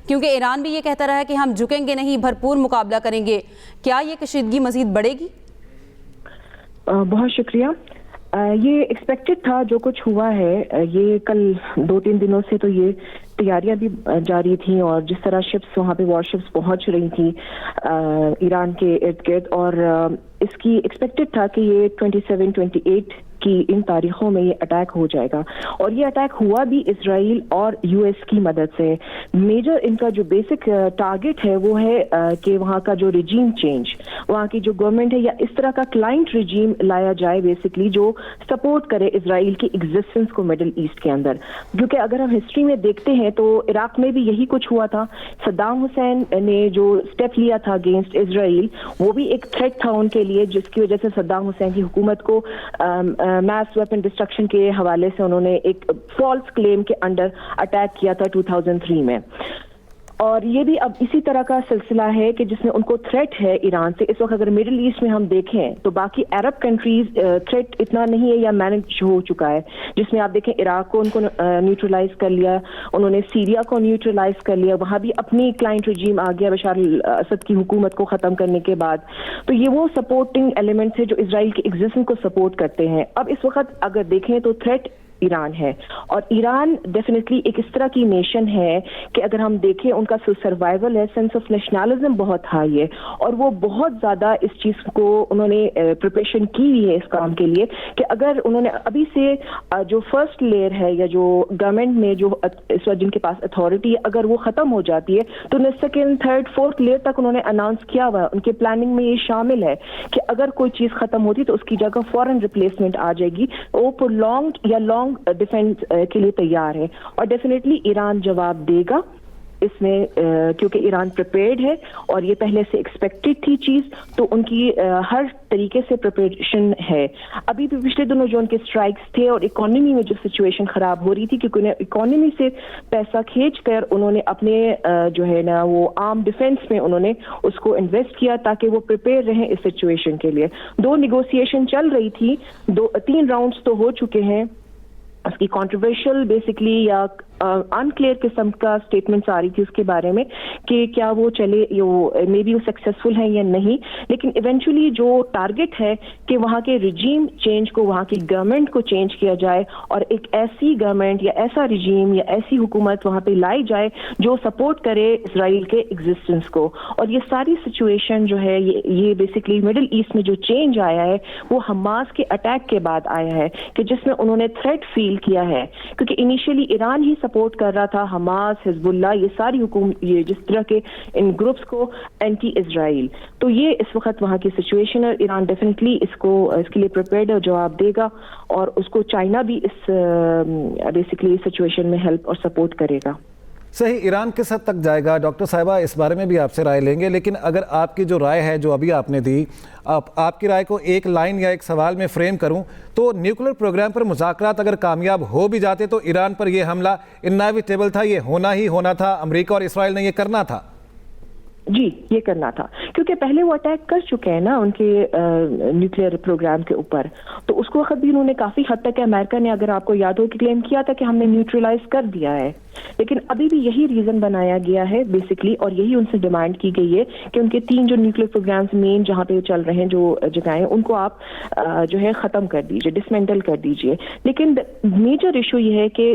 کیونکہ ایران بھی یہ کہتا رہا ہے کہ ہم جھکیں گے نہیں، بھرپور مقابلہ کریں گے. کیا یہ کشیدگی مزید بڑھے گی؟ بہت شکریہ. یہ ایکسپیکٹڈ تھا جو کچھ ہوا ہے. یہ کل 2-3 دنوں سے تو یہ تیاریاں بھی جاری تھیں، اور جس طرح شپس وہاں پہ وار شپس پہنچ رہی تھیں ایران کے ارد گرد، اور اس کی ایکسپیکٹڈ تھا کہ یہ 27-28 کی ان تاریخوں میں یہ اٹیک ہو جائے گا. اور یہ اٹیک ہوا بھی اسرائیل اور یو ایس کی مدد سے. میجر ان کا جو بیسک ٹارگٹ ہے وہ ہے کہ وہاں کا جو ریجیم چینج، وہاں کی جو گورنمنٹ ہے یا اس طرح کا کلائنٹ ریجیم لایا جائے بیسکلی جو سپورٹ کرے اسرائیل کی ایگزسٹنس کو مڈل ایسٹ کے اندر. کیونکہ اگر ہم ہسٹری میں دیکھتے ہیں تو عراق میں بھی یہی کچھ ہوا تھا. صدام حسین نے جو اسٹیپ لیا تھا اگینسٹ اسرائیل وہ بھی ایک تھریٹ تھا ان کے لیے، جس کی وجہ سے صدام حسین کی حکومت کو میس ویپن ڈسٹرکشن کے حوالے سے انہوں نے ایک فالس کلیم کے انڈر اٹیک کیا تھا 2003 میں. اور یہ بھی اب اسی طرح کا سلسلہ ہے کہ جس میں ان کو تھریٹ ہے ایران سے. اس وقت اگر مڈل ایسٹ میں ہم دیکھیں تو باقی عرب کنٹریز تھریٹ اتنا نہیں ہے یا مینج ہو چکا ہے، جس میں آپ دیکھیں عراق کو ان کو نیوٹرلائز کر لیا، انہوں نے سیریا کو نیوٹرلائز کر لیا، وہاں بھی اپنی کلائنٹ رجیم آ گیا بشار الاسد کی حکومت کو ختم کرنے کے بعد. تو یہ وہ سپورٹنگ ایلیمنٹس ہیں جو اسرائیل کی ایگزسٹنس کو سپورٹ کرتے ہیں. اب اس وقت اگر دیکھیں تو تھریٹ ایران ہے، اور ایران ڈیفینیٹلی ایک اس طرح کی نیشن ہے کہ اگر ہم دیکھیں ان کا سروائیول ہے، سینس آف نیشنلزم بہت ہائی ہے، اور وہ بہت زیادہ اس چیز کو انہوں نے پریپریشن کی ہوئی ہے اس کام کے لیے کہ اگر انہوں نے ابھی سے جو فرسٹ لیئر ہے یا جو گورنمنٹ میں جو اس وقت جن کے پاس اتھارٹی ہے اگر وہ ختم ہو جاتی ہے تو سیکنڈ تھرڈ فورتھ لیئر تک انہوں نے اناؤنس کیا ہوا ہے. ان کے پلاننگ میں یہ شامل ہے کہ اگر کوئی چیز ختم ہوتی تو اس کی جگہ فوراً ریپلیسمنٹ آ جائے گی. وہ پرولونگڈ یا لانگ ڈیفینس کے لیے تیار ہے، اور ڈیفینیٹلی ایران جواب دے گا اس میں، کیونکہ ایران پریپیئرڈ ہے اور یہ پہلے سے ایکسپیکٹڈ تھی چیز، تو ان کی ہر طریقے سے پریپریشن ہے. ابھی بھی پچھلے دنوں جو ان کے اسٹرائکس تھے اور اکانومی میں جو سچویشن خراب ہو رہی تھی، کیونکہ انہیں اکانومی سے پیسہ کھینچ کر انہوں نے اپنے جو ہے نا وہ آرم ڈیفینس میں انہوں نے اس کو انویسٹ کیا تاکہ وہ پریپیئر رہیں اس سچویشن کے لیے. 2 نیگوسیشن چل رہی تھی، 3 راؤنڈز تو ہو چکے ہیں. اس کی کانٹروورشل بیسکلی یا انکلیئر قسم کا اسٹیٹمنٹس آ رہی تھی اس کے بارے میں کہ کیا وہ چلے، مے بی وہ سکسیسفل ہیں یا نہیں. لیکن ایونچولی جو ٹارگٹ ہے کہ وہاں کے رجیم چینج کو، وہاں کی گورنمنٹ کو چینج کیا جائے اور ایک ایسی گورنمنٹ یا ایسا رجیم یا ایسی حکومت وہاں پہ لائی جائے جو سپورٹ کرے اسرائیل کے ایگزسٹنس کو. اور یہ ساری سچویشن جو ہے یہ بیسکلی مڈل ایسٹ میں جو چینج آیا ہے وہ حماس کے اٹیک کے بعد آیا ہے، کہ جس میں انہوں نے تھریٹ فیل کیا ہے. کیونکہ انیشیلی ایران ہی سپورٹ کر رہا تھا حماس، حزب اللہ، یہ ساری حکومت، یہ جس طرح کے ان گروپس کو اینٹی اسرائیل. تو یہ اس وقت وہاں کی سچویشن ہے. ایران ڈیفینیٹلی اس کے لیے پریپیئرڈ اور جواب دے گا، اور اس کو چائنا بھی اس بیسکلی سچویشن میں ہیلپ اور سپورٹ کرے گا. صحیح، ایران کس حد تک جائے گا ڈاکٹر صاحبہ اس بارے میں بھی آپ سے رائے لیں گے، لیکن اگر آپ کی جو رائے ہے جو ابھی آپ نے دی، آپ کی رائے کو ایک لائن یا ایک سوال میں فریم کروں تو نیوکلیر پروگرام پر مذاکرات اگر کامیاب ہو بھی جاتے تو ایران پر یہ حملہ انیویٹیبل تھا، یہ ہونا ہی ہونا تھا، امریکہ اور اسرائیل نے یہ کرنا تھا. جی یہ کرنا تھا، کیونکہ پہلے وہ اٹیک کر چکے ہیں نا ان کے نیوکلیئر پروگرام کے اوپر. تو اس وقت بھی انہوں نے کافی حد تک، امریکہ نے اگر آپ کو یاد ہو کہ کلیم کیا تھا کہ ہم نے نیوٹرلائز کر دیا ہے، لیکن ابھی بھی یہی ریزن بنایا گیا ہے بیسکلی، اور یہی ان سے ڈیمانڈ کی گئی ہے کہ ان کے 3 جو نیوکلیئر پروگرامز مین جہاں پہ چل رہے ہیں، جو جگہیں ان کو آپ جو ہے ختم کر دیجئے، ڈسمینٹل کر دیجئے. لیکن میجر ایشو یہ ہے کہ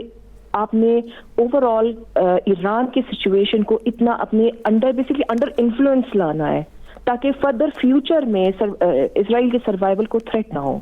آپ نے اوور آل ایران کی سچویشن کو اتنا اپنے بیسکلی انڈر انفلوئنس لانا ہے تاکہ فردر فیوچر میں اسرائیل کے سروائیول کو تھریٹ نہ ہو.